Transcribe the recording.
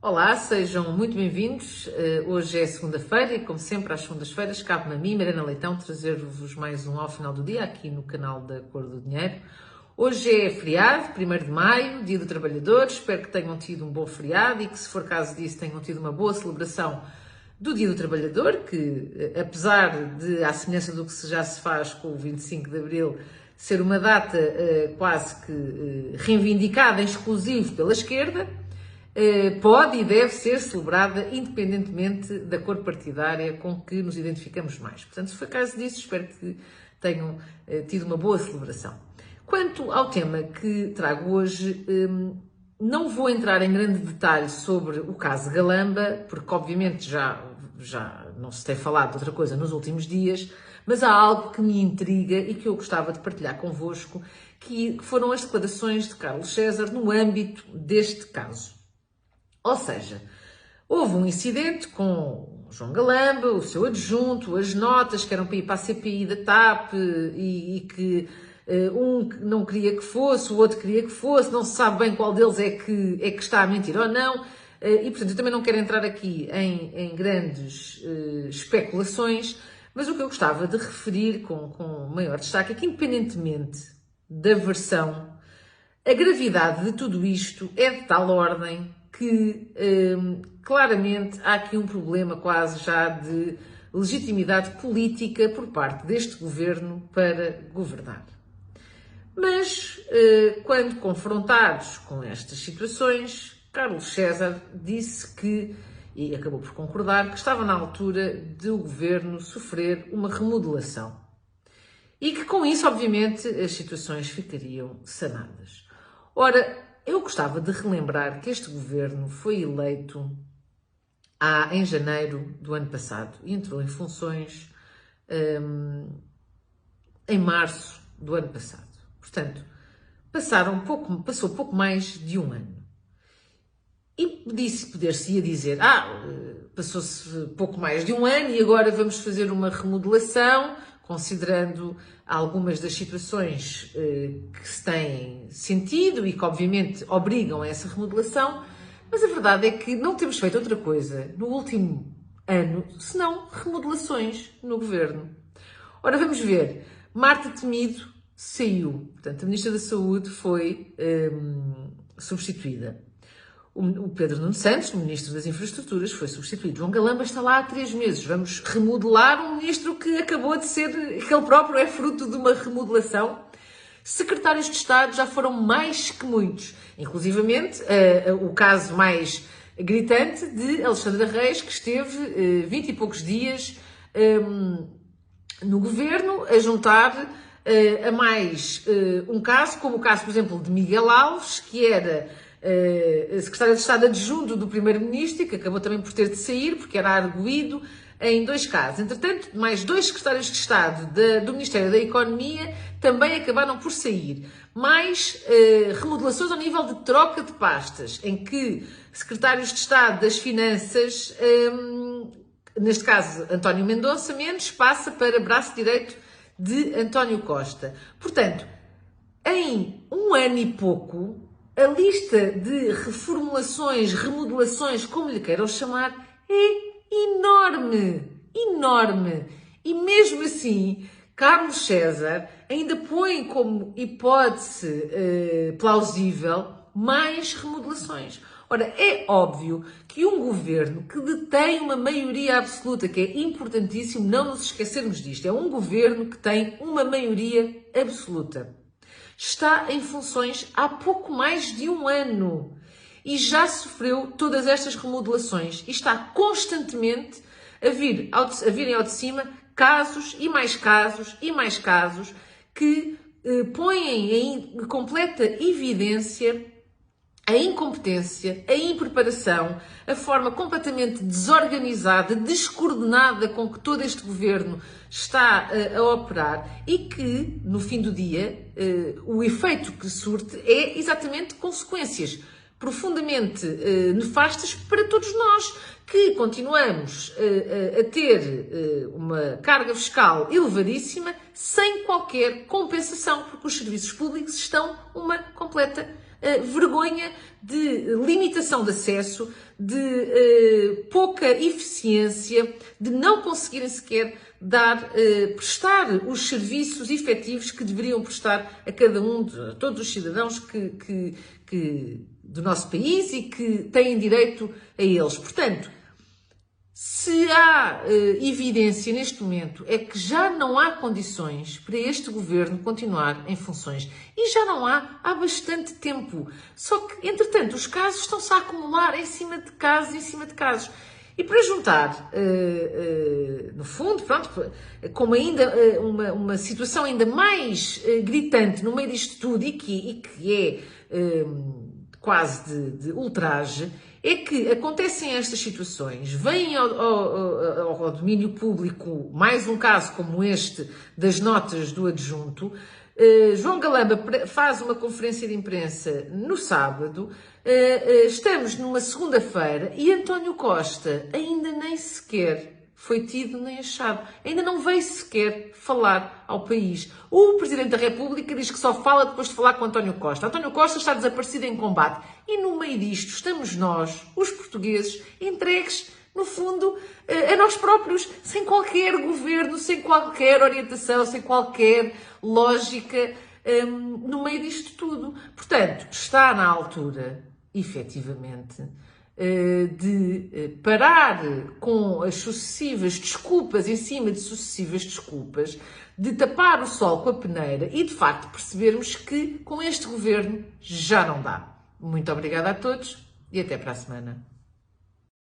Olá, sejam muito bem-vindos. Hoje é segunda-feira e, como sempre, às segundas-feiras, cabe-me a mim, Mariana Leitão, trazer-vos mais um ao final do dia aqui no canal da Cor do Dinheiro. Hoje é feriado, 1º de maio, Dia do Trabalhador. Espero que tenham tido um bom feriado e que, se for caso disso, tenham tido uma boa celebração do Dia do Trabalhador, que, apesar de, à semelhança do que já se faz com o 25 de Abril, ser uma data quase que reivindicada em exclusivo pela esquerda, pode e deve ser celebrada independentemente da cor partidária com que nos identificamos mais. Portanto, se for caso disso, espero que tenham tido uma boa celebração. Quanto ao tema que trago hoje, não vou entrar em grande detalhe sobre o caso Galamba, porque obviamente já não se tem falado de outra coisa nos últimos dias, mas há algo que me intriga e que eu gostava de partilhar convosco, que foram as declarações de Carlos César no âmbito deste caso. Ou seja, houve um incidente com João Galamba, o seu adjunto, as notas que eram para ir para a CPI da TAP e que um não queria que fosse, o outro queria que fosse, não se sabe bem qual deles é que está a mentir ou não. E, portanto, eu também não quero entrar aqui em grandes especulações, mas o que eu gostava de referir com maior destaque é que, independentemente da versão, a gravidade de tudo isto é de tal ordem que claramente há aqui um problema quase já de legitimidade política por parte deste governo para governar. Mas, quando confrontados com estas situações, Carlos César disse que, e acabou por concordar, que estava na altura de o governo sofrer uma remodelação. E que com isso, obviamente, as situações ficariam sanadas. Ora, eu gostava de relembrar que este governo foi eleito em janeiro do ano passado e entrou em funções em março do ano passado. Portanto, passou pouco mais de um ano. E poder-se-ia dizer, passou-se pouco mais de um ano e agora vamos fazer uma remodelação, considerando algumas das situações que se têm sentido e que obviamente obrigam a essa remodelação, mas a verdade é que não temos feito outra coisa no último ano, senão remodelações no governo. Ora, vamos ver, Marta Temido saiu, portanto a Ministra da Saúde foi substituída. O Pedro Nuno Santos, o Ministro das Infraestruturas, foi substituído. João Galamba está lá há 3 meses. Vamos remodelar um ministro que acabou de ser, que ele próprio é fruto de uma remodelação. Secretários de Estado já foram mais que muitos. Inclusivamente, o caso mais gritante de Alexandra Reis, que esteve 20 e poucos dias no governo a juntar a mais um caso, como o caso, por exemplo, de Miguel Alves, que era secretário de Estado adjunto do Primeiro-Ministro, que acabou também por ter de sair, porque era arguido em 2 casos. Entretanto, mais 2 secretários de Estado do Ministério da Economia também acabaram por sair. Mais remodelações ao nível de troca de pastas, em que secretários de Estado das Finanças, neste caso António Mendonça Mendes, passa para braço direito de António Costa. Portanto, em um ano e pouco, a lista de reformulações, remodelações, como lhe queiram chamar, é enorme, enorme. E mesmo assim, Carlos César ainda põe como hipótese plausível mais remodelações. Ora, é óbvio que um governo que detém uma maioria absoluta, que é importantíssimo não nos esquecermos disto, é um governo que tem uma maioria absoluta, está em funções há pouco mais de um ano e já sofreu todas estas remodelações e está constantemente a virem ao de cima casos e mais casos e mais casos que põem em completa evidência a incompetência, a impreparação, a forma completamente desorganizada, descoordenada com que todo este governo está a operar e que, no fim do dia, o efeito que surte é exatamente consequências profundamente nefastas para todos nós, que continuamos a ter uma carga fiscal elevadíssima sem qualquer compensação, porque os serviços públicos estão uma completa vergonha de limitação de acesso, de pouca eficiência, de não conseguirem sequer prestar os serviços efetivos que deveriam prestar a cada a todos os cidadãos do nosso país e que têm direito a eles. Portanto, se há evidência neste momento é que já não há condições para este governo continuar em funções. E já não há bastante tempo. Só que, entretanto, os casos estão-se a acumular em cima de casos, em cima de casos. E para juntar, no fundo, pronto, como ainda uma situação ainda mais gritante no meio disto tudo e que é quase de ultraje, é que acontecem estas situações, vêm ao domínio público mais um caso como este das notas do adjunto. João Galamba faz uma conferência de imprensa no sábado, estamos numa segunda-feira e António Costa ainda nem sequer foi tido nem achado. Ainda não veio sequer falar ao país. O Presidente da República diz que só fala depois de falar com António Costa. António Costa está desaparecido em combate. E no meio disto estamos nós, os portugueses, entregues, no fundo, a nós próprios, sem qualquer governo, sem qualquer orientação, sem qualquer lógica no meio disto tudo. Portanto, está na altura, efetivamente, de parar com as sucessivas desculpas em cima de sucessivas desculpas, de tapar o sol com a peneira e, de facto, percebermos que com este governo já não dá. Muito obrigada a todos e até para a semana.